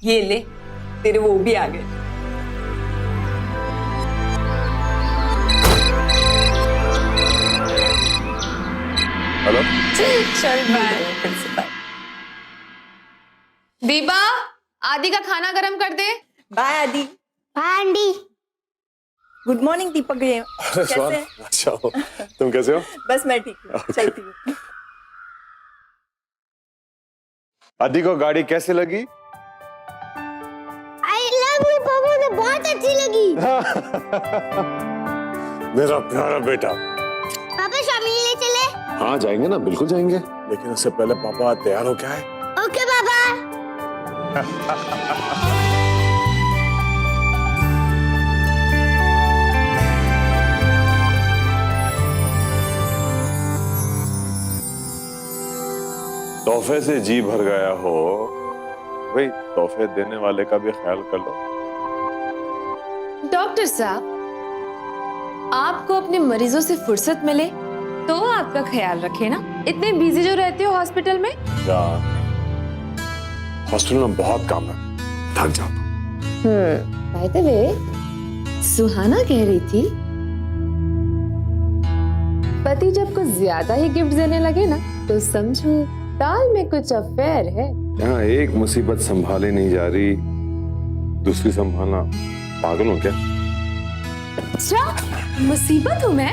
ये ले, तेरे वो भी आ गए। हेलो, चल बाय। दीपा, आदि का खाना गरम कर दे। बाय आदि। हाँ आंटी। गुड मॉर्निंग दीपक भैया, अरे कैसे स्वान, हैं? अच्छा हो, तुम कैसे हो? बस मैं ठीक हूँ, चलती हूँ। आदि को गाड़ी कैसे लगी? आई लव यू पापा, मुझे बहुत अच्छी लगी। मेरा प्यारा बेटा। पापा शामिल ले चले? हाँ जाएंगे ना, बिल्कुल जाएंगे, लेकिन उससे पहले पापा तैयार हो क्या है? ओके पापा। तोहफे से जी भर गया हो, भाई तोहफे देने वाले का भी ख्याल कर लो। डॉक्टर साहब, आपको अपने मरीजों से फुर्सत मिले तो आपका ख्याल रखे ना। इतने बिजी जो रहते हो हॉस्पिटल में। यार, हॉस्पिटल में बहुत काम है, थक जाता हूँ। बाय द वे, सुहाना कह रही थी पति जब कुछ ज्यादा ही गिफ्ट देने लगे ना तो समझो दाल में कुछ अफेयर है। यहाँ एक मुसीबत संभाली नहीं जा रही, दूसरी संभालना, पागल हो क्या? अच्छा, मुसीबत हूँ मैं?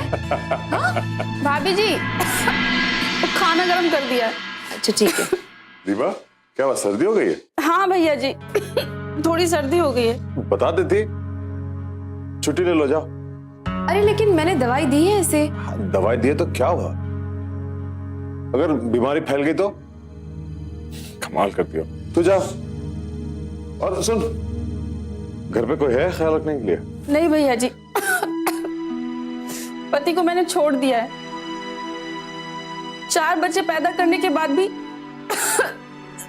भाभी जी, खाना गरम कर दिया। अच्छा ठीक है। दीपा, क्या बात, सर्दी हो गई है? हाँ भैया जी, थोड़ी सर्दी हो गई है। बता देती, छुट्टी ले लो, जाओ। अरे लेकिन मैंने दवाई दी है इसे। दवाई दिए तो क्या हुआ? अगर बीमारी फैल गई तो? कमाल करती हो, तू जा। और सुन, घर पे कोई है ख्याल रखने के लिए? नहीं भैया जी, पति को मैंने छोड़ दिया है। 4 बच्चे पैदा करने के बाद भी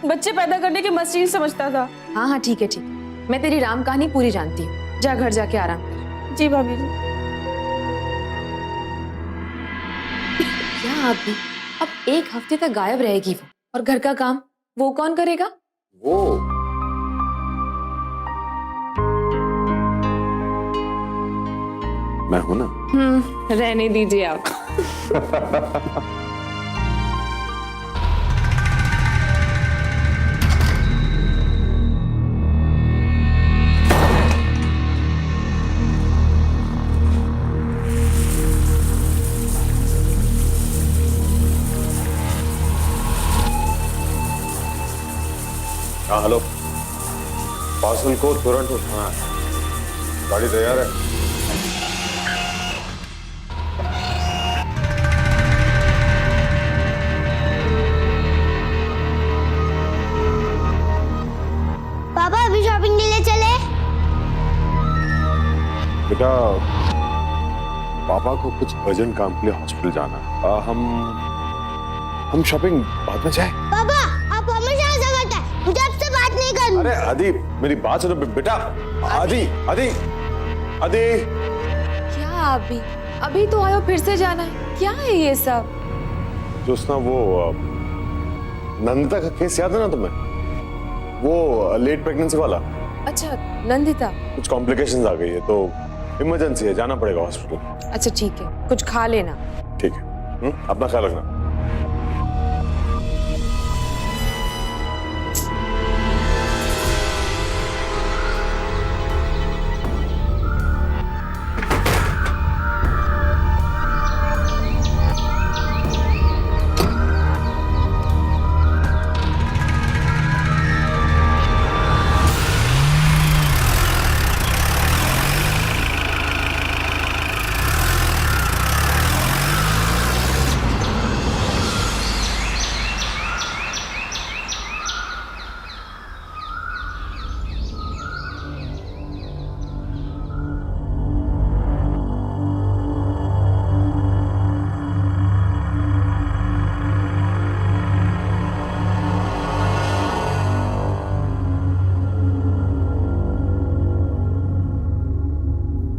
बच्चे पैदा करने की मशीन समझता था। हाँ हाँ ठीक है ठीक है, मैं तेरी राम कहानी पूरी जानती हूँ। जा घर जाके आराम कर। जी भाभी जी। क्या अभी? अब 1 हफ्ते तक गायब रहेगी वो, और घर का काम वो कौन करेगा? वो मैं हूं ना। रहने दीजिए आप। हाँ हेलो, पार्सल को तुरंत उठाना है, गाड़ी तैयार है। पापा अभी शॉपिंग के लिए चले? बेटा, पापा को कुछ अर्जेंट काम के लिए हॉस्पिटल जाना है। हम शॉपिंग बाद में जाए। पापा आप हमेशा ऐसा करते हैं, मुझे आपसे बात नहीं करनी। अरे आदि, मेरी बात सुनो बेटा। आदि आदि आदि, क्या अभी तो आयो, फिर से जाना है? क्या है ये सब? जो उसना वो नंदिता का केस याद है ना तुम्हें? वो लेट प्रेगनेंसी वाला। अच्छा नंदिता। कुछ कॉम्प्लिकेशंस आ गई है तो इमरजेंसी है, जाना पड़ेगा हॉस्पिटल। अच्छा ठीक है, कुछ खा लेना। ठीक है, अपना ख्याल रखना।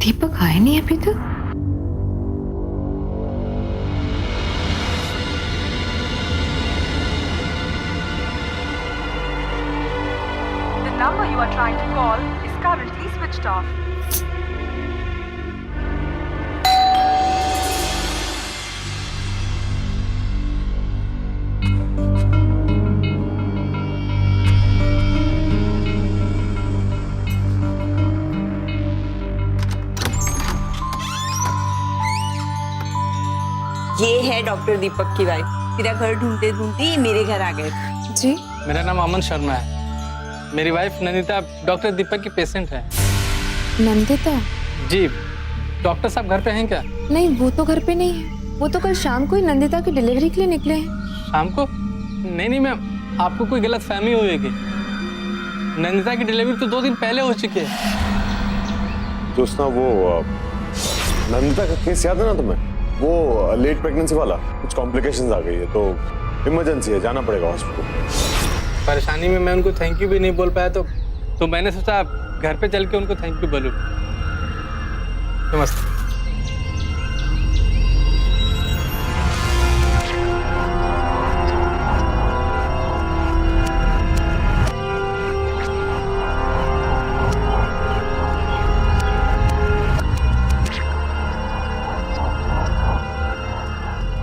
दीपक आए नहीं अभी तक? The number you call is currently switched off. ये है डॉक्टर दीपक की वाइफ। तेरा घर ढूंढते ढूंढते ये मेरे घर आ गए थे। जी मेरा नाम अमन शर्मा है। मेरी वाइफ नंदिता डॉक्टर दीपक की पेशेंट है। नंदिता? जी, डॉक्टर साहब घर पे हैं क्या? नहीं, वो तो घर पे नहीं है। वो तो कल शाम को ही नंदिता की डिलीवरी के लिए निकले हैं। शाम को? नहीं मैम, आपको कोई गलत फहमी हुई है कि नंदिता की डिलीवरी तो 2 दिन पहले हो चुकी है। जोत्सना, वो नंदिता का केस याद है ना तुम्हें? वो लेट प्रेगनेंसी वाला, कुछ कॉम्प्लिकेशंस आ गई है तो इमरजेंसी है, जाना पड़ेगा हॉस्पिटल। परेशानी में मैं उनको थैंक यू भी नहीं बोल पाया तो मैंने सोचा घर पे चल के उनको थैंक यू बोलूं। नमस्ते।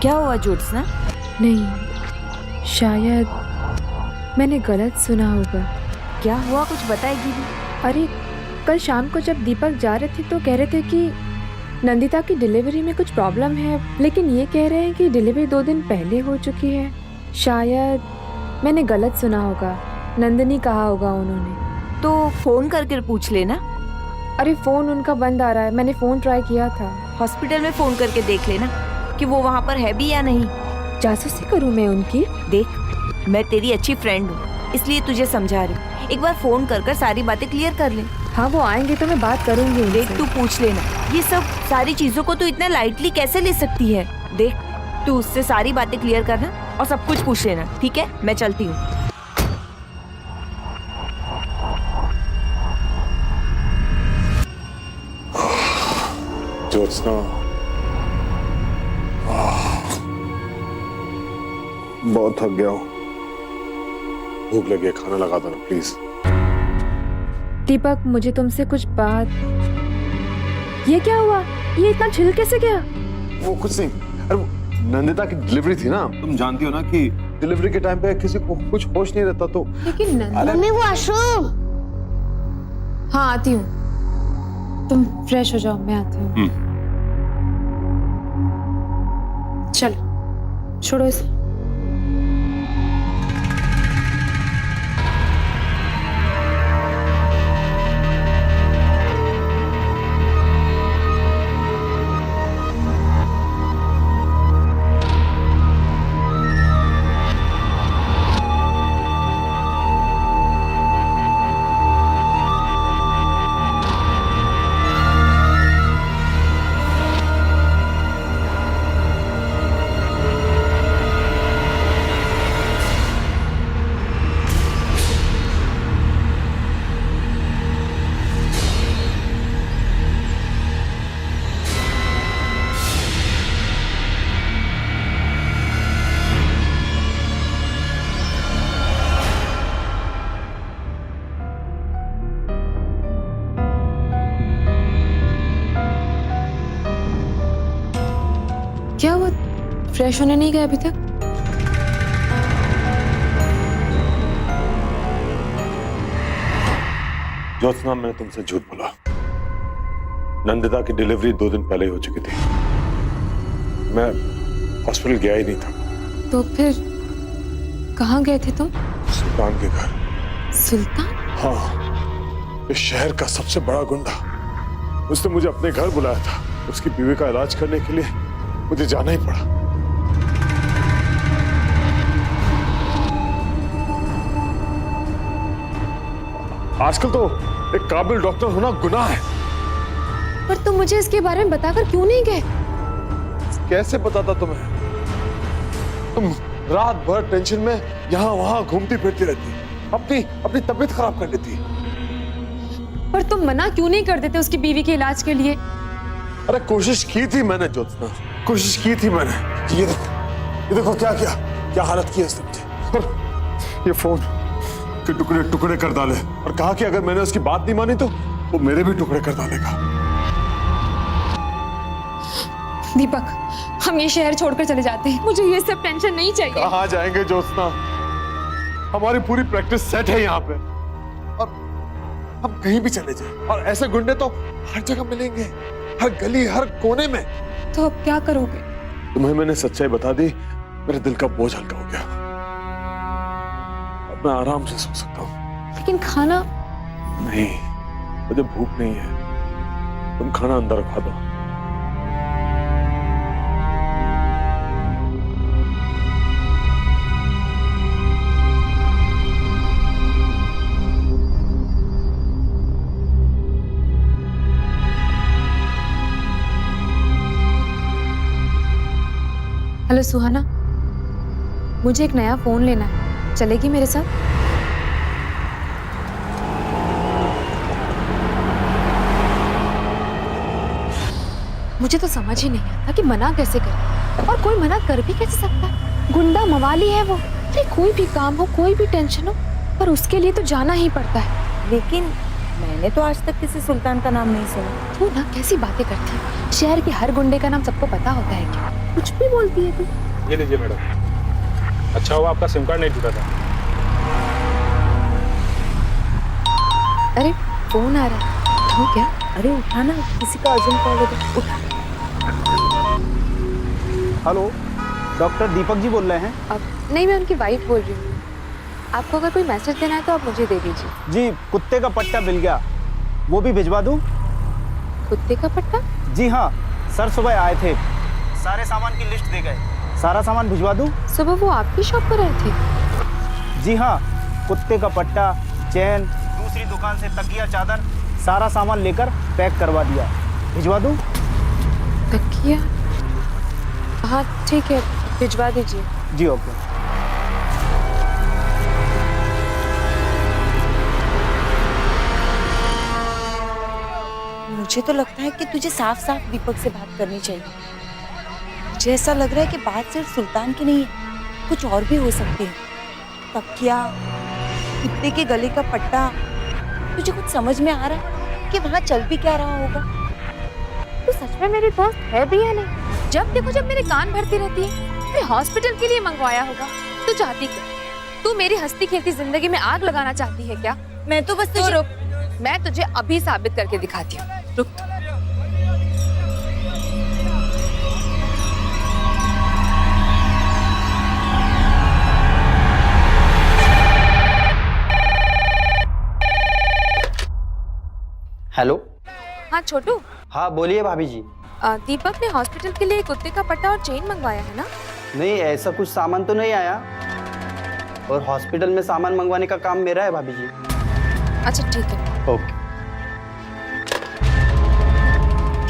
क्या हुआ ज्योत्सना? नहीं, शायद मैंने गलत सुना होगा। क्या हुआ, कुछ बताएगी भी? अरे कल शाम को जब दीपक जा रहे थे तो कह रहे थे कि नंदिता की डिलीवरी में कुछ प्रॉब्लम है, लेकिन ये कह रहे हैं कि डिलीवरी 2 दिन पहले हो चुकी है। शायद मैंने गलत सुना होगा, नंदिनी कहा होगा उन्होंने। तो फोन करके पूछ लेना। अरे फ़ोन उनका बंद आ रहा है, मैंने फ़ोन ट्राई किया था। हॉस्पिटल में फोन करके देख लेना कि वो वहाँ पर है भी या नहीं। जासूसी करूँ मैं उनकी? देख, मैं तेरी अच्छी फ्रेंड हूँ, इसलिए तुझे समझा रही हूँ। एक बार फोन कर सारी बातें क्लियर कर ले। हाँ, वो आएंगे तो मैं बात करूंगी उनसे। देख, तू पूछ लेना। ये सब सारी चीजों को तू इतना लाइटली कैसे ले सकती है? देख, तू उससे सारी बातें क्लियर करना और सब कुछ पूछ लेना, ठीक है? मैं चलती हूँ। ज्योत्सना, बहुत थक गया हूँ, भूख लगी है, खाना लगा दो ना प्लीज। दीपक, मुझे तुमसे कुछ बात। ये क्या हुआ? ये इतना छिल कैसे गया? वो कुछ नहीं, अरे वो नंदिता की डिलीवरी थी ना, तुम जानती हो ना कि डिलीवरी के टाइम पे किसी को कुछ होश नहीं रहता तो। लेकिन मम्मी वॉशरूम। हाँ, आती हूँ। तुम फ्रेश हो जाओ, मैं आती हूँ। चलो, छोड़ो इसे। क्या हुआ? फ्रेश होने नहीं गए अभी तक? ज्योत्सना, मैंने तुमसे झूठ बोला। नंदिता की डिलीवरी 2 दिन पहले हो चुकी थी। मैं हॉस्पिटल गया ही नहीं था। तो फिर कहाँ गए थे तुम? सुल्तान के घर। सुल्तान? हाँ, इस शहर का सबसे बड़ा गुंडा। उसने मुझे अपने घर बुलाया था। उसकी बीवी का इलाज करने के लिए मुझे जाना ही पड़ा। आजकल तो एक काबिल डॉक्टर होना गुनाह है। पर तुम मुझे इसके बारे में बताकर क्यों नहीं गए? कैसे बताता तुम्हें? तुम रात भर टेंशन में यहाँ वहां घूमती फिरती रहती, अपनी तबीयत खराब कर लेती। पर तुम मना क्यों नहीं कर देते उसकी बीवी के इलाज के लिए? अरे कोशिश की थी मैंने ज्योत्सना, कोशिश की थी मैंने। ये देखो क्या हालत की है इसने मुझे। और ये फोन के टुकड़े टुकड़े कर डाले और कहा कि अगर मैंने उसकी बात नहीं मानी तो वो मेरे भी टुकड़े कर डालेगा। दीपक, हम ये शहर छोड़कर चले जाते हैं। मुझे ये सब टेंशन नहीं चाहिए। कहाँ जाएंगे ज्योत्सना? हमारी पूरी प्रैक्टिस सेट है यहाँ पे और हम कहीं भी चले जाए और ऐसे गुंडे तो हर जगह मिलेंगे, हर गली हर कोने में। तो अब क्या करोगे? तुम्हें मैंने सच्चाई बता दी, मेरे दिल का बोझ हल्का हो गया। अब मैं आराम से सो सकता हूँ। लेकिन खाना? नहीं, मुझे भूख नहीं है। तुम खाना अंदर रखवा दो। हेलो सुहाना, मुझे एक नया फोन लेना है, चलेगी मेरे साथ? मुझे तो समझ ही नहीं आता कि मना कैसे करें, और कोई मना कर भी कैसे सकता है? गुंडा मवाली है वो। अरे कोई भी काम हो, कोई भी टेंशन हो, पर उसके लिए तो जाना ही पड़ता है। लेकिन मैंने तो आज तक किसी सुल्तान का नाम नहीं सुना। तू ना कैसी बातें करती है? शहर के हर गुंडे का नाम सबको पता होता है क्या? कुछ भी बोलती है तू। ये लीजिए मैडम, अच्छा हुआ आपका सिम कार्ड नहीं टूटा था। अरे फोन आ रहा है। हो क्या? अरे उठाना, किसी का अर्जेंट कॉल है, उठा। हेलो, डॉक्टर दीपक जी बोल रहे हैं? अब नहीं, मैं उनकी वाइफ बोल रही हूँ। आपको अगर कोई मैसेज देना है तो आप मुझे दे दीजिए। जी, कुत्ते का पट्टा मिल गया, वो भी भिजवा दूं? कुत्ते का पट्टा? जी हाँ, सर सुबह आए थे, सारे सामान की लिस्ट दे गए। सारा सामान भिजवा दूं? सुबह वो आपकी शॉप पर आए थे? जी हाँ, कुत्ते का पट्टा, चैन, दूसरी दुकान से तकिया चादर, सारा सामान लेकर पैक करवा दिया। भिजवा दूं? तकिया? हाँ ठीक है, भिजवा दीजिए। जी ओके। मुझे तो लगता है कि तुझे साफ साफ दीपक से बात करनी चाहिए। मुझे ऐसा लग रहा है कि बात सिर्फ सुल्तान की नहीं है, कुछ और भी हो सकती है। तकिया, कुत्ते के गले का पट्टा, तुझे कुछ समझ में आ रहा है कि वहाँ चल भी क्या रहा होगा? तू सच में मेरी दोस्त है भी या नहीं? जब देखो जब मेरे कान भरती रहती है। मैं हॉस्पिटल के लिए मंगवाया होगा। तू चाहती क्या? तू मेरी हंसती खेलती जिंदगी में आग लगाना चाहती है क्या? मैं तो बस तो रुक, मैं तुझे अभी साबित करके दिखाती हूँ। रुक। हेलो। हाँ छोटू। हाँ बोलिए भाभी जी। दीपक ने हॉस्पिटल के लिए कुत्ते का पट्टा और चेन मंगवाया है ना? नहीं, ऐसा कुछ सामान तो नहीं आया, और हॉस्पिटल में सामान मंगवाने का काम मेरा है भाभी जी। अच्छा ठीक है। ओके।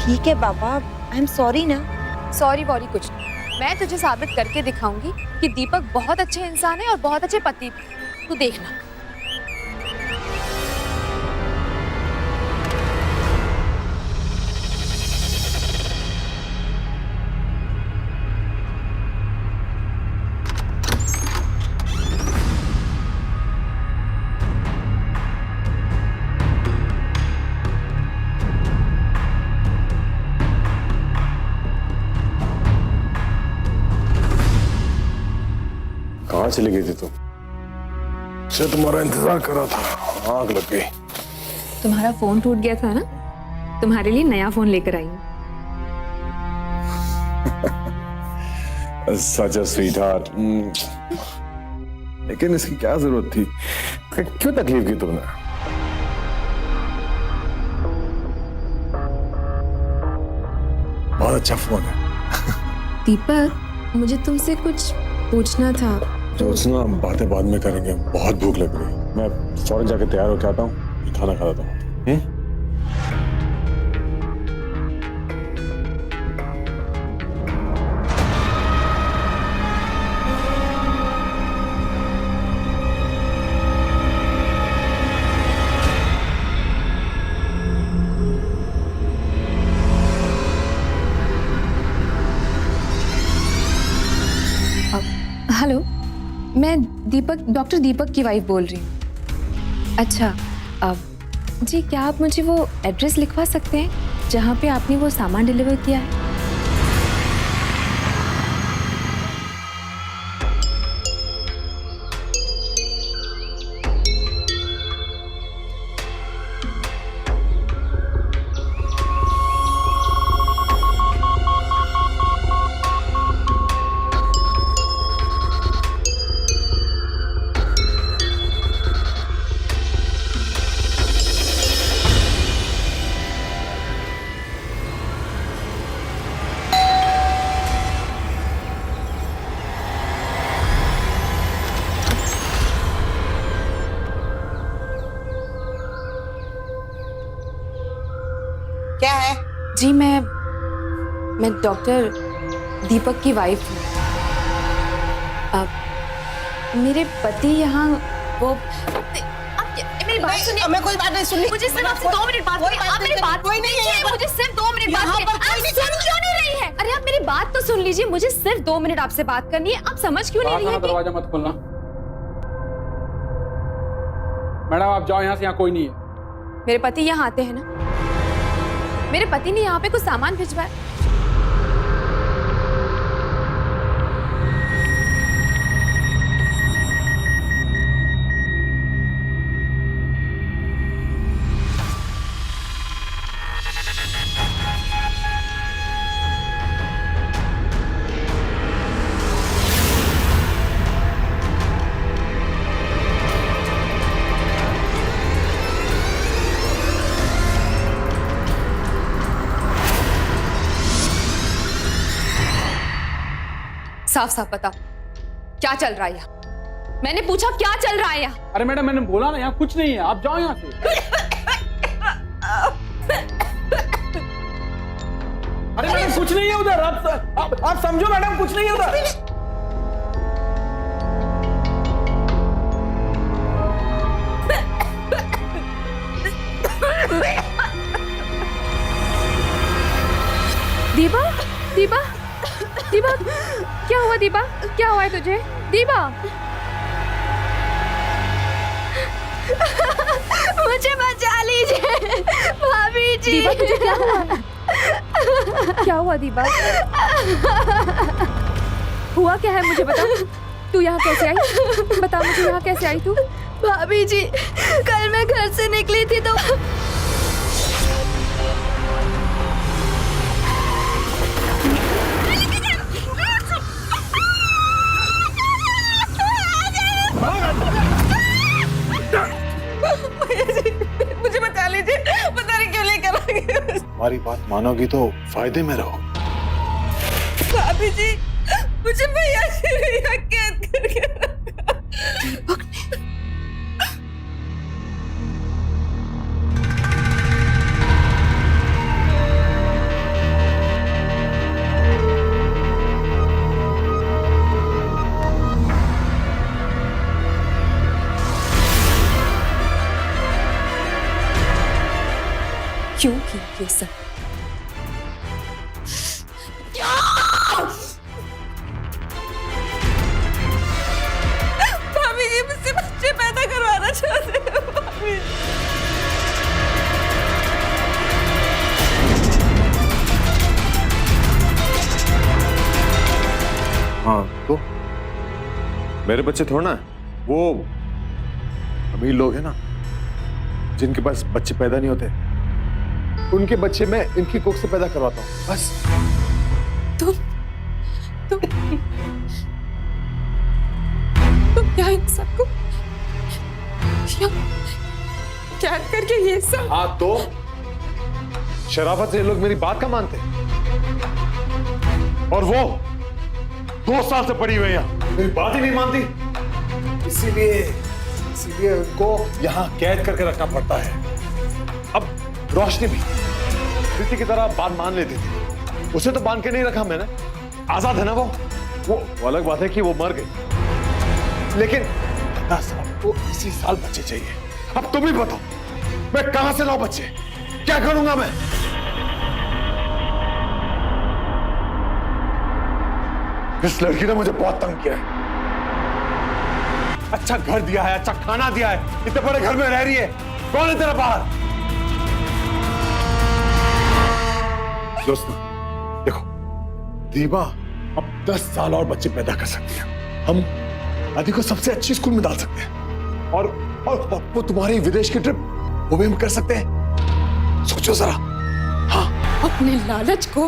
ठीक है बाबा, आई एम सॉरी ना। सॉरी वॉरी कुछ नहीं, मैं तुझे साबित करके दिखाऊंगी कि दीपक बहुत अच्छे इंसान है और बहुत अच्छे पति भी। तू देखना। कहाँ चली गई थी तुम? से तुम्हारा इंतजार कर रहा था, आग लग गई। तुम्हारा फोन टूट गया था ना, तुम्हारे लिए नया फोन लेकर आई हूँ। सच अ स्वीटहार्ट। लेकिन इसकी क्या जरूरत थी? क्यों तकलीफ की तुमने? बहुत अच्छा फोन है। दीपक, मुझे तुमसे कुछ पूछना था। ज्योत्सना, बातें बाद में करेंगे, बहुत भूख लग रही है। मैं फौरन जाके तैयार होके आता हूँ, खाना खा लेता हूँ। हेलो, मैं दीपक, डॉक्टर दीपक की वाइफ बोल रही हूँ। अच्छा, अब जी क्या आप मुझे वो एड्रेस लिखवा सकते हैं जहाँ पे आपने वो सामान डिलीवर किया है? क्या है? जी मैं डॉक्टर दीपक की वाइफ हूँ। अब मेरे पति यहाँ वो मेरी बात सुनिए। मैं कोई बात नहीं सुननी। मुझे सिर्फ आपसे 2 मिनट बात करनी है। आप मेरी बात कोई नहीं है। मुझे सिर्फ 2 मिनट बात करनी है। आप सुन क्यों नहीं रही है? अरे आप मेरी बात तो सुन लीजिए। मुझे सिर्फ 2 मिनट आपसे बात करनी है। आप समझ क्यों नहीं रही है? दरवाजा मत खोलना। मैडम आप जाओ यहाँ से, यहाँ कोई नहीं है। मेरे पति यहाँ आते हैं ना? मेरे पति ने यहाँ पे कुछ सामान भिजवाया। साफ साफ बताओ क्या चल रहा है यहाँ? मैंने पूछा क्या चल रहा है यहाँ? अरे मैडम मैंने बोला ना यहाँ कुछ नहीं है, आप जाओ यहाँ से। अरे मैडम कुछ नहीं है उधर, आप समझो मैडम, कुछ नहीं है उधर। दीपा, दीपा, दीपा, क्या हुआ दीपा? क्या हुआ है तुझे? दीपा, मुझे बचा लीजिए भाभी जी। दीपा तुझे क्या हुआ? क्या हुआ दीपा? हुआ क्या है मुझे बता। तू यहाँ कैसे आई? बता मुझे, यहाँ कैसे आई तू? भाभी जी, कल मैं घर से निकली थी तो मुझे बचा लीजिए, पता नहीं क्यों लेकर आ गए। हमारी बात मानोगी तो फायदे में रहो। भाभी जी, मुझे भैया जी ने यहाँ कैद करके रखा। क्यों की ये सब? भाभी जी मुझसे बच्चे पैदा करवाना चाहते हैं। भाभी जी। हाँ तो मेरे बच्चे थोड़ा ना, वो अमीर लोग हैं ना जिनके पास बच्चे पैदा नहीं होते, उनके बच्चे मैं इनकी कोख से पैदा करवाता हूँ बस। तुम क्या इन सबको कैद करके ये सब? हाँ तो शराफत से ये लोग मेरी बात का मानते, और वो 2 साल से पड़ी हुई है यहाँ, मेरी बात ही नहीं मानती। इसीलिए उनको यहाँ कैद करके रखना पड़ता है। अब रोशनी भी प्रीति की तरह बात मान लेती थी, उसे तो बांध के नहीं रखा मैंने, आजाद है ना वो अलग बात है कि वो मर गई, लेकिन 10 साल को इसी साल बच्चे चाहिए। अब तुम ही बताओ मैं कहां से लाऊं बच्चे, क्या करूंगा मैं? इस लड़की ने मुझे बहुत तंग किया है। अच्छा घर दिया है, अच्छा खाना दिया है, इतने बड़े घर में रह रही है, कौन है तेरा बाहर? दोस्तों देखो, दीपा अब 10 साल और बच्चे पैदा कर सकती है। हम आदि को सबसे अच्छी स्कूल में डाल सकते हैं और वो तुम्हारी विदेश की ट्रिप वो भी हम कर सकते हैं। सोचो जरा। हाँ, अपने लालच को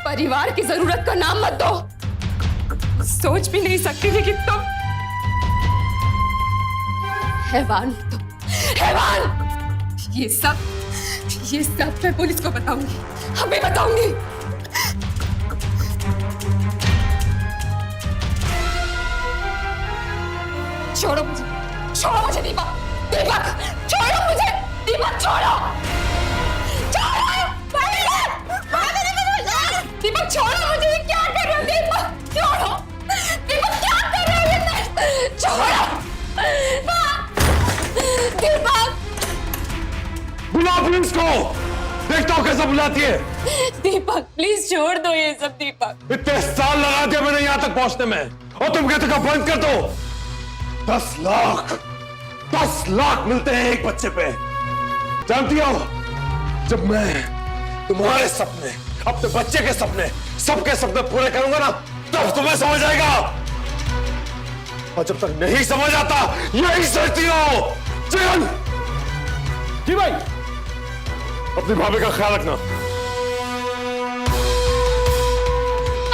परिवार की जरूरत का नाम मत दो। सोच भी नहीं सकती थी कि तुम हैवान हो, तुम हैवान। ये सब मैं पुलिस को बताऊंगी, अभी बताऊंगी। छोड़ो मुझे दीपक, छोड़ो मुझे, दीपक छोड़ो, दीपक छोड़ो मुझे। ये क्या कर रहे हो दीपक? छोड़ो दीपक, क्या कर रहे हो ये? छोड़ो दीपक। बुला पुलिस को, देखता हूँ कैसा बुलाती है। दीपक प्लीज छोड़ दो ये सब। दीपक इतने साल लगा दिया मैंने यहाँ तक पहुंचने में और तुम कहते हो बंद कर दो। 10 लाख मिलते हैं एक बच्चे पे। जानती हो, जब मैं तुम्हारे सपने, अपने बच्चे के सपने, सबके सपने पूरे करूंगा ना, तब तुम्हें समझ आएगा। और जब तक नहीं समझ आता, यही सोचती हो। चल जी भाई। अपनी भाभी का ख्याल रखना।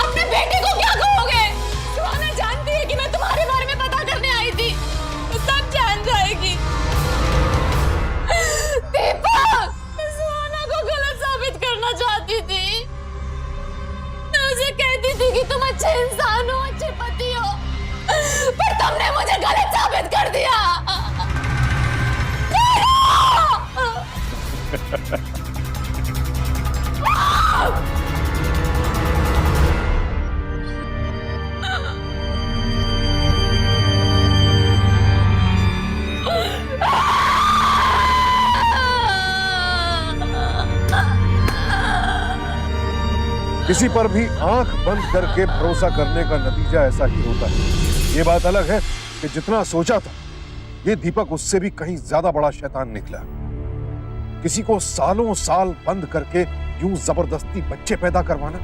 अपने बेटे को क्या कहोगे? सुहाना जानती है कि मैं तुम्हारे बारे में पता करने आई थी, तो सब जान जाएगी। दीपक, मैं सुहाना को गलत साबित करना चाहती थी। मैं उसे कहती थी कि तुम अच्छे इंसान हो, अच्छे पति हो, पर तुमने मुझे गलत साबित कर दिया। किसी पर भी आंख बंद करके भरोसा करने का नतीजा ऐसा ही होता है। ये बात अलग है कि जितना सोचा था, ये दीपक उससे भी कहीं ज्यादा बड़ा शैतान निकला। किसी को सालों साल बंद करके यूं जबरदस्ती बच्चे पैदा करवाना,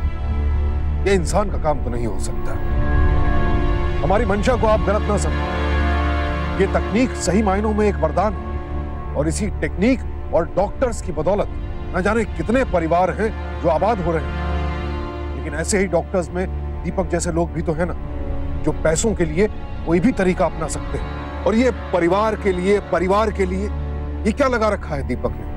ये इंसान का काम तो नहीं हो सकता। हमारी मंशा को आप गलत ना समझें। ये तकनीक सही मायनों में एक वरदान है और इसी टेक्निक और डॉक्टर्स की बदौलत न जाने कितने परिवार हैं जो आबाद हो रहे हैं। लेकिन ऐसे ही डॉक्टर्स में दीपक जैसे लोग भी तो है ना, जो पैसों के लिए कोई भी तरीका अपना सकते हैं। और ये परिवार के लिए ये क्या लगा रखा है दीपक ने?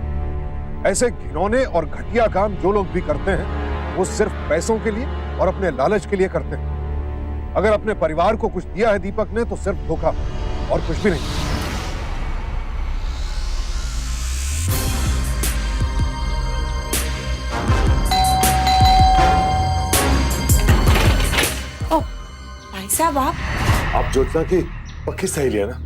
ऐसे घिनौने और घटिया काम जो लोग भी करते हैं, वो सिर्फ पैसों के लिए और अपने लालच के लिए करते हैं। अगर अपने परिवार को कुछ दिया है दीपक ने, तो सिर्फ धोखा और कुछ भी नहीं। भाई साहब, आप ज्योत्सना की पक्की सहेली है ना,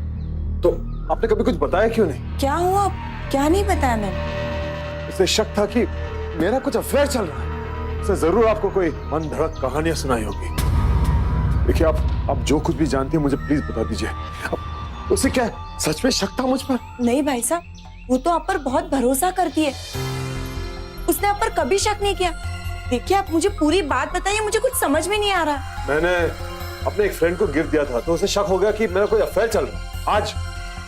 तो आपने कभी कुछ बताया क्यों नहीं? क्या हुआ? क्या नहीं बताया मैंने? उसे शक था कि मेरा कुछ अफेयर चल रहा है। उसे जरूर आपको कोई मन धड़क कहानियां सुनाई होगी। देखिए, आप जो कुछ भी जानती हैं मुझे प्लीज बता दीजिए। अब उसे क्या सच में शक था मुझ पर? नहीं भाई साहब, वो तो आप पर बहुत भरोसा करती है। उसने आप पर कभी शक नहीं किया। देखिए, आप मुझे पूरी बात बताइए, मुझे कुछ समझ में नहीं आ रहा। मैंने अपने एक फ्रेंड को गिफ्ट दिया था, तो उसे शक हो गया कि मेरा कोई अफेयर चल रहा है।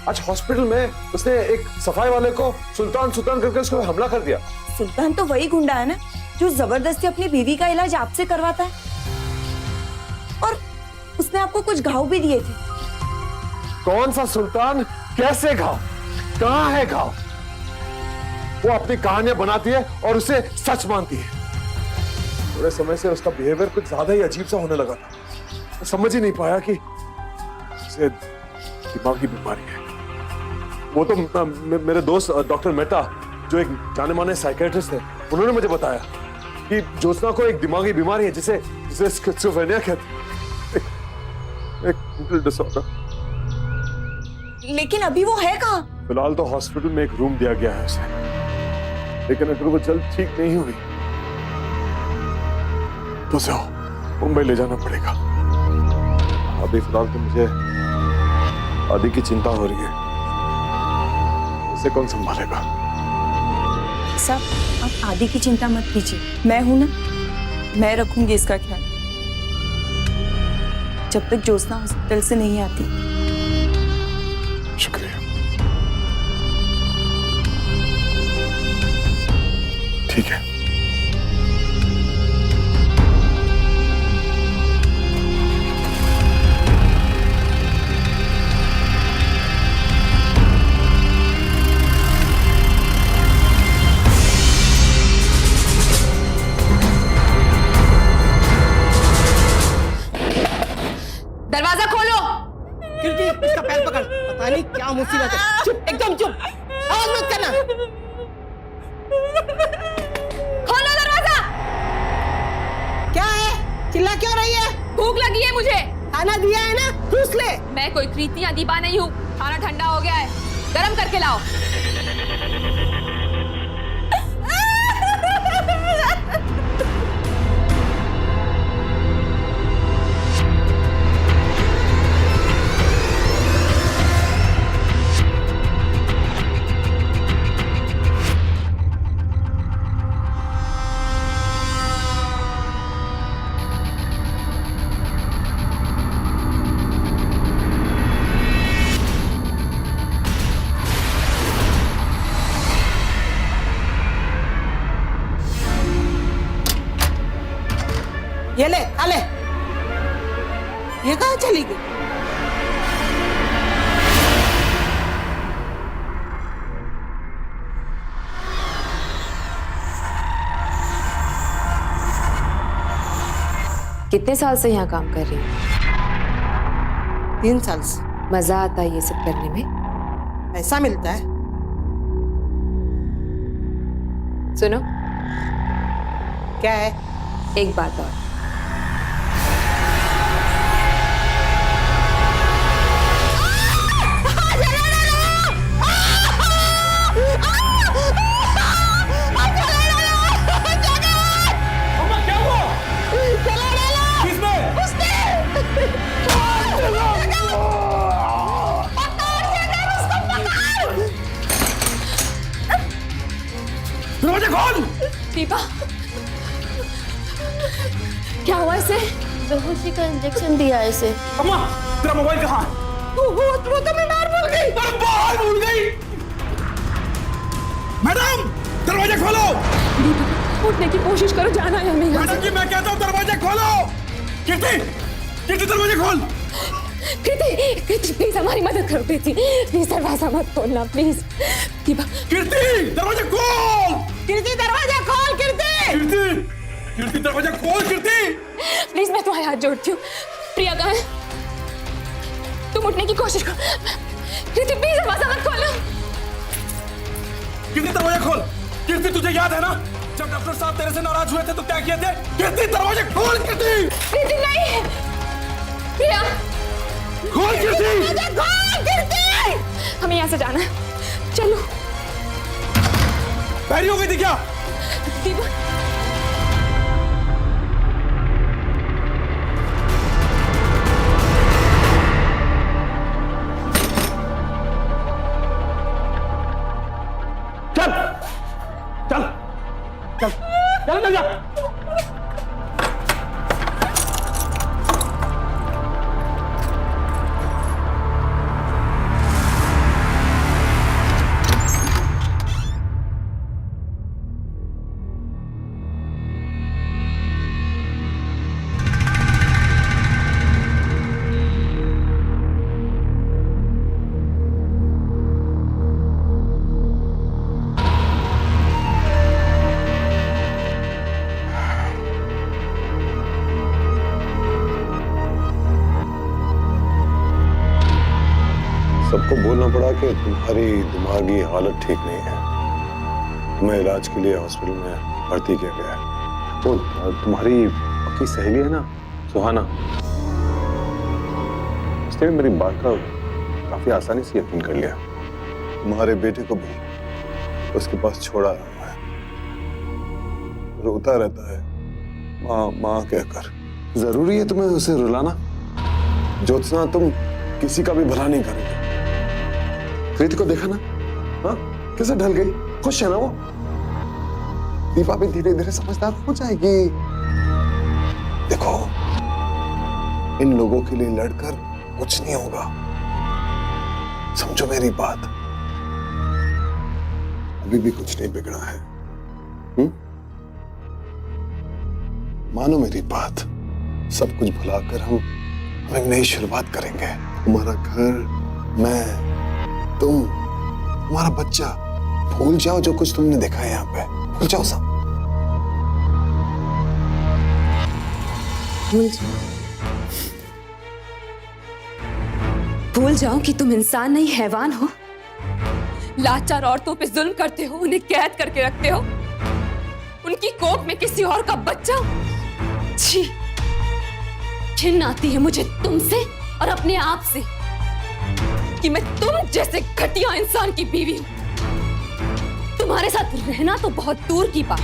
आज हॉस्पिटल में उसने एक सफाई वाले को सुल्तान करके उसको हमला कर दिया। सुल्तान तो वही गुंडा है ना, जो जबरदस्ती अपनी बीवी का इलाज आपसे करवाता है। और उसने आपको कुछ घाव भी दिए थे। कौन सा सुल्तान? कैसे घाव? कहाँ है घाव? वो अपनी कहानियां बनाती है और उसे सच मानती है। थोड़े समय से उसका बिहेवियर कुछ ज्यादा ही अजीब सा होने लगा था। मैं समझ ही नहीं पाया कि उसे दिमागी बीमारी है। वो तो मेरे दोस्त डॉक्टर मेहता, जो एक जाने माने साइकियाट्रिस्ट है, उन्होंने मुझे बताया कि ज्योत्सना को एक दिमागी बीमारी है जिसे स्किज़ोफ्रेनिया कहते हैं, एक मेंटल डिसऑर्डर। लेकिन अभी वो है कहाँ? फिलहाल तो हॉस्पिटल में एक रूम दिया गया है उसे, लेकिन अगर वो जल्द ठीक नहीं हुई तो उसे मुंबई ले जाना पड़ेगा। अभी फिलहाल तो मुझे आदि की चिंता हो रही है, उसे कौन संभालेगा? साहब आप आदि की चिंता मत कीजिए, मैं हूं ना, मैं रखूंगी इसका ख्याल जब तक ज्योत्सना हॉस्पिटल से नहीं आती। शुक्रिया। ठीक है। दरवाजा खोलो। कीर्ति इसका पैर पकड़, पता नहीं क्या मुसीबत है। चुप, एकदम चुप, आवाज मत करना। खोलो दरवाजा। क्या है, चिल्ला क्यों रही है? भूख लगी है मुझे। खाना दिया है ना, ठूस ले। मैं कोई कृति या दीपा नहीं हूँ। खाना ठंडा हो गया है, गरम करके लाओ। ये ले, खा ले। ये कहाँ चली गई? कितने साल से यहाँ काम कर रही हो? 3 साल से। मजा आता है ये सब करने में? पैसा मिलता है। सुनो, क्या है? एक बात और। दरवाजा खोल। दीपा, क्या हुआ इसे? बेहोशी का इंजेक्शन दिया है इसे। अम्मा, तेरा मोबाइल कहाँ? वो तो मैं बाहर भूल गई। अरे बाहर भूल गई। मैडम, दरवाजा खोलो। दीपा, उठने की कोशिश करो, जाना है हमें यहाँ से। मैडम जी, मैं कहता हूँ दरवाजा खोलो। कीर्ति, कीर्ति दरवाजा खोल। कृति प्लीज हमारी मदद करो। कृति प्लीज दरवाजा मत खोलना प्लीज। दीपा, कीर्ति दरवाजा खोल। कीर्ति दरवाजा खोल। कीर्ति, कीर्ति दरवाजा खोल। कीर्ति प्लीज मैं तुम्हारे हाथ जोड़ती हूँ। प्रिया कहाँ है? तुम उठने की कोशिश करो। कृति प्लीज दरवाजा मत खोलो। कीर्ति दरवाजा खोल। कीर्ति तुझे याद है ना, जब डॉक्टर साहब तेरे से नाराज हुए थे तो क्या किए थे? कीर्ति दरवाजा खोल। कीर्ति, कृति नहीं। प्रिया खोल। कीर्ति, कीर्ति, हमें यहाँ से जाना है, चलो। पैरी हो गई थी क्या? दीपा, चल चल चल चल चल जा। सबको बोलना पड़ा कि तुम्हारी दिमागी हालत ठीक नहीं है, तुम्हें इलाज के लिए हॉस्पिटल में भर्ती किया गया है। वो तुम्हारी पक्की सहेली है ना, सुहाना, उसने भी मेरी बात का काफी आसानी से यकीन कर लिया। तुम्हारे बेटे को भी उसके पास छोड़ा है, रोता रहता है माँ माँ कहकर। जरूरी है तुम्हें उसे रुलाना? ज्योत्सना, तुम किसी का भी भला नहीं करोगे। प्रीति को देखा ना, हाँ कैसे ढल गई, खुश है ना वो। दीपा भी धीरे धीरे समझदार हो जाएगी। देखो इन लोगों के लिए लड़कर कुछ नहीं होगा, समझो मेरी बात। अभी भी कुछ नहीं बिगड़ा है। मानो मेरी बात, सब कुछ भुलाकर हम एक नई शुरुआत करेंगे। तुम्हारा घर, मैं, तुम, तुम्हारा बच्चा, भूल जाओ जो कुछ तुमने देखा है यहाँ पे, भूल जाओ सब। भूल जाओ कि तुम इंसान नहीं हैवान हो। लाचार औरतों पे जुल्म करते हो, उन्हें कैद करके रखते हो, उनकी कोख में किसी और का बच्चा। छी, घिन आती है मुझे तुमसे और अपने आप से कि मैं तुम जैसे घटिया इंसान की बीवी हूं। तुम्हारे साथ रहना तो बहुत दूर की बात,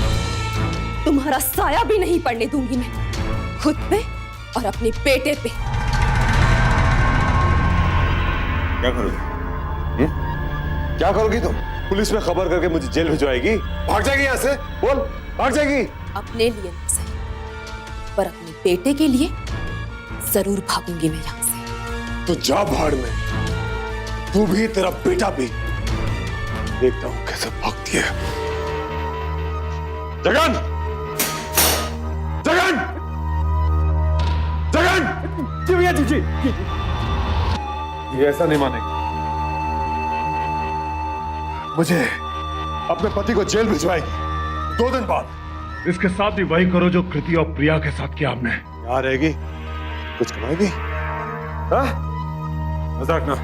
तुम्हारा साया भी नहीं पड़ने दूंगी मैं खुद पे और अपने बेटे पे। क्या करोगी? क्या करोगी तुम? पुलिस में खबर करके मुझे जेल भिजवाएगी? भाग जाएगी यहाँ से? बोल, भाग जाएगी? अपने लिए नहीं सही, पर अपने बेटे के लिए जरूर भागूंगी मैं यहाँ से। तो जा भाड़ में, तू भी तेरा बेटा भी। देखता हूँ कैसे भागती है। जगन! जगन! जगन! जी भैया, जी। ये ऐसा नहीं मानेगी। मुझे अपने पति को जेल भिजवाएगी 2 दिन बाद। इसके साथ भी वही करो जो कृति और प्रिया के साथ किया आपने। यहाँ रहेगी, कुछ कमाएगी? हाँ? मजाक ना।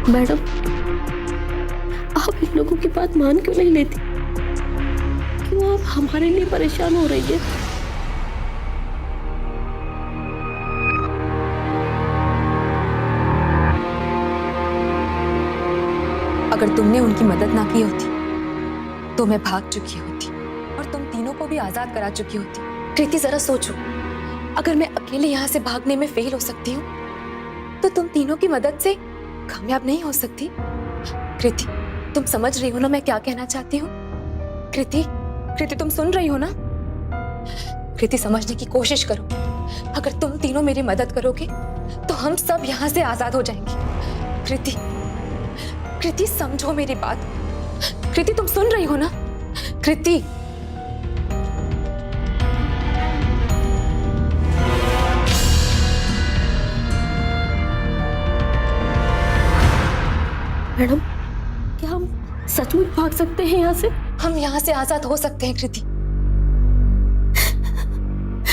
मैडम, आप इन लोगों की बात मान क्यों नहीं लेती? क्यों आप हमारे लिए परेशान हो रही है? अगर तुमने उनकी मदद ना की होती तो मैं भाग चुकी होती और तुम तीनों को भी आजाद करा चुकी होती। कृति, जरा सोचो, अगर मैं अकेले यहाँ से भागने में फेल हो सकती हूँ तो तुम तीनों की मदद से कामयाब नहीं हो सकती। कृति, तुम समझ रही हो ना मैं क्या कहना चाहती हूँ? कृति, तुम सुन रही हो ना? कृति, समझने की कोशिश करो। अगर तुम तीनों मेरी मदद करोगे तो हम सब यहाँ से आजाद हो जाएंगे। कृति, समझो मेरी बात। कृति, तुम सुन रही हो ना? कृति, मैडम, क्या हम सचमुच भाग सकते हैं यहाँ से? हम यहाँ से आजाद हो सकते हैं कृति।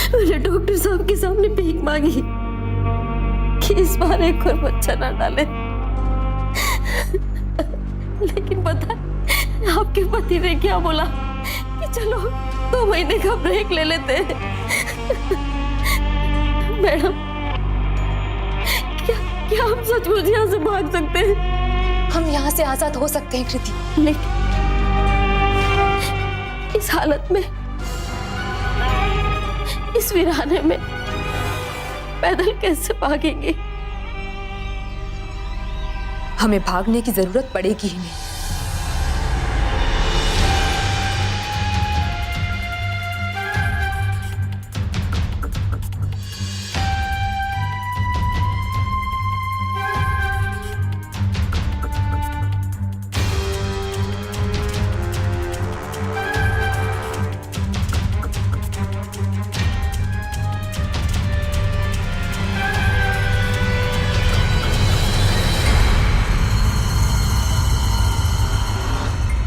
मैंने डॉक्टर साहब के सामने भीख मांगी कि इस बार एक और बच्चा ना डाले, लेकिन पता है आपके पति ने क्या बोला कि चलो 2 महीने का ब्रेक ले लेते हैं। मैडम, क्या हम सचमुच यहाँ से भाग सकते हैं? हम यहाँ से आजाद हो सकते हैं कृति, लेकिन इस हालत में, इस वीराने में पैदल कैसे भागेंगे? हमें भागने की जरूरत पड़ेगी ही नहीं।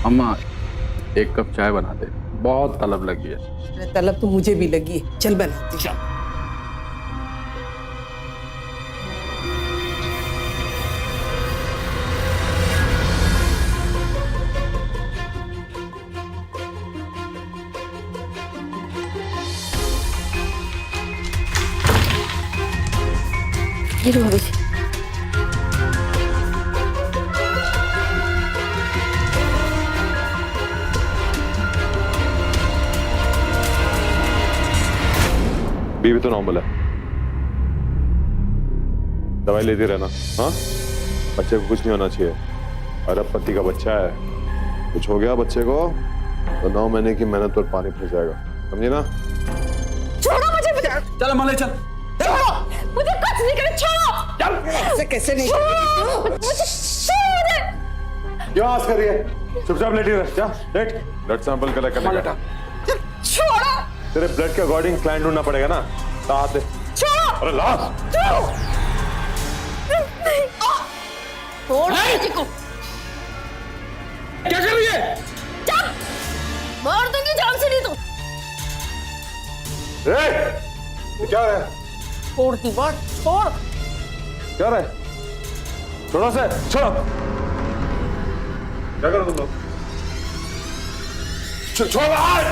अम्मा, 1 कप चाय बना दे, बहुत तलब लगी है। तलब तो मुझे भी लगी है, चल बनाती हूँ। ये लो भाभी जी। बीवी तो नॉर्मल है, दवाई लेते रहना। हाँ, बच्चे को कुछ नहीं होना चाहिए। अरे पति का बच्चा है, कुछ हो गया बच्चे को तो 9 महीने की मेहनत पर पानी फिर जाएगा, समझे ना? छोड़ो मुझे, मुझे चल अमले चल। छोड़ो, मुझे कुछ नहीं करे, छोड़ो। ऐसे कैसे नहीं छोड़ो मुझे। क्यों आवाज कर रही है? चुपचाप लेटी रह, जा लेट। ब्लड सैंपल कलेक्ट करने का। छोड़ो, तेरे ब्लड के अकॉर्डिंग क्लाइंट ढूंढना पड़ेगा ना, साथ दे। छोड़ो, अरे लाश। छोड़ो मुझे को। क्या कर रही है? जा, मार दूंगी जान से नहीं तो। ये क्या है? छोड़ दी बात, छोड़। क्या है? छोड़ो से, छोड़ो। क्या करो तुम लोग? छोड़ो आज।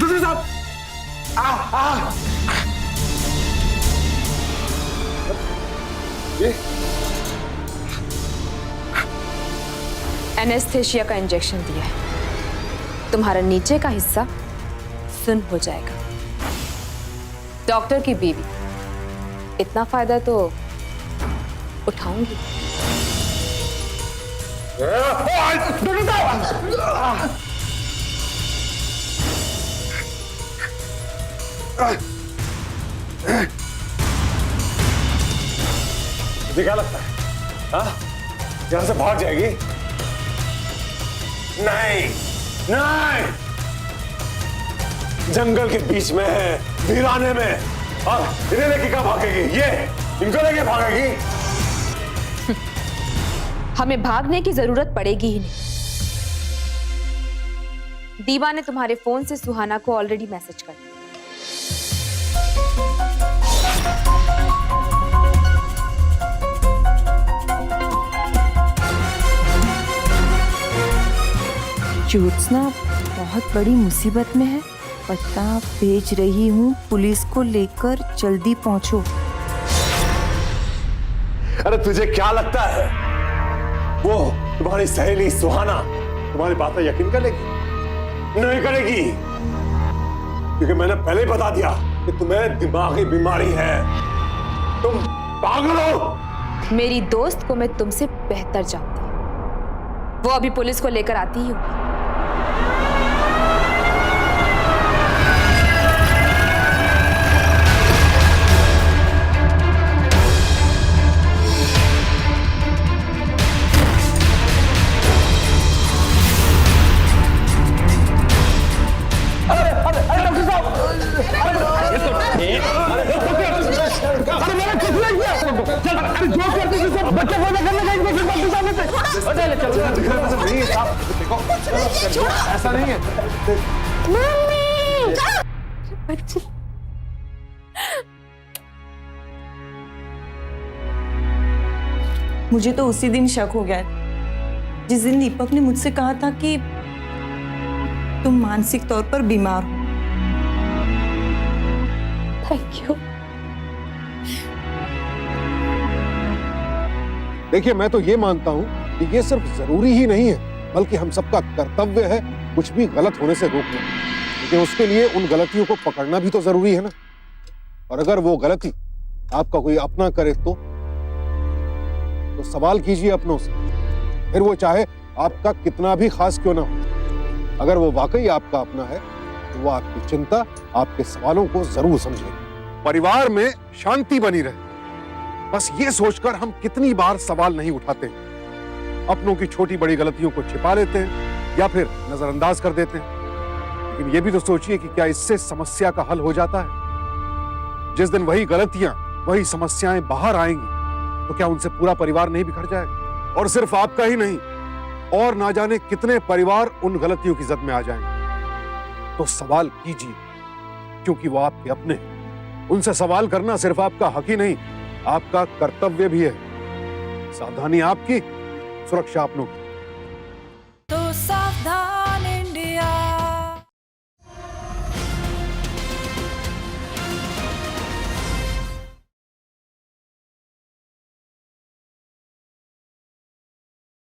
दूसरे साहब। ये एनेस्थेशिया का इंजेक्शन दिया है, तुम्हारा नीचे का हिस्सा सुन्न हो जाएगा। डॉक्टर की बीवी, इतना फायदा तो उठाऊंगी। तुझे क्या लगता है? हाँ, यहां से भाग जाएगी? नहीं, नहीं, जंगल के बीच में है, वीराने में, और इन्हें लेके कहाँ भागेगी? ये इनको लेके भागेगी? हमें भागने की जरूरत पड़ेगी ही नहीं। दीवा ने तुम्हारे फोन से सुहाना को ऑलरेडी मैसेज कर दिया। ज्योत्सना बहुत बड़ी मुसीबत में है, पता भेज रही हूँ, पुलिस को लेकर जल्दी पहुंचो। अरे तुझे क्या लगता है वो तुम्हारी सहेली सुहाना तुम्हारी बात पर यकीन कर लेगी? नहीं करेगी, क्योंकि मैंने पहले ही बता दिया कि तुम्हें दिमागी बीमारी है, तुम पागल हो। मेरी दोस्त को मैं तुमसे बेहतर जानती हूँ, वो अभी पुलिस को लेकर आती ही होगी। ऐसा नहीं है। मुझे तो उसी दिन शक हो गया जिस दिन दीपक ने मुझसे कहा था कि तुम मानसिक तौर पर बीमार हो। Thank you. देखिए, मैं तो ये मानता हूं कि ये सिर्फ जरूरी ही नहीं है, बल्कि हम सबका कर्तव्य है कुछ भी गलत होने से रोकना। लेकिन उसके लिए उन गलतियों को पकड़ना भी तो जरूरी है ना। और अगर वो गलती आपका कोई अपना करे तो सवाल कीजिए अपनों से, फिर वो चाहे आपका कितना भी खास क्यों ना हो। अगर वो वाकई आपका अपना है तो वो आपकी चिंता, आपके सवालों को जरूर समझेगा। परिवार में शांति बनी रहे, बस ये सोचकर हम कितनी बार सवाल नहीं उठाते हैं। अपनों की छोटी बड़ी गलतियों को छिपा लेते हैं या फिर नजरअंदाज कर देते हैं। लेकिन ये भी तो सोचिए कि क्या इससे समस्या का हल हो जाता है? जिस दिन वही गलतियां, वही समस्याएं बाहर आएंगी तो क्या उनसे पूरा परिवार नहीं बिखर जाएगा? और सिर्फ आपका ही नहीं, और ना जाने कितने परिवार उन गलतियों की जद में आ जाएंगे। तो सवाल कीजिए, क्योंकि वो आपके अपने हैं। उनसे सवाल करना सिर्फ आपका हक ही नहीं, आपका कर्तव्य भी है। सावधानी आपकी, सुरक्षा अपनों की। तो सावधान।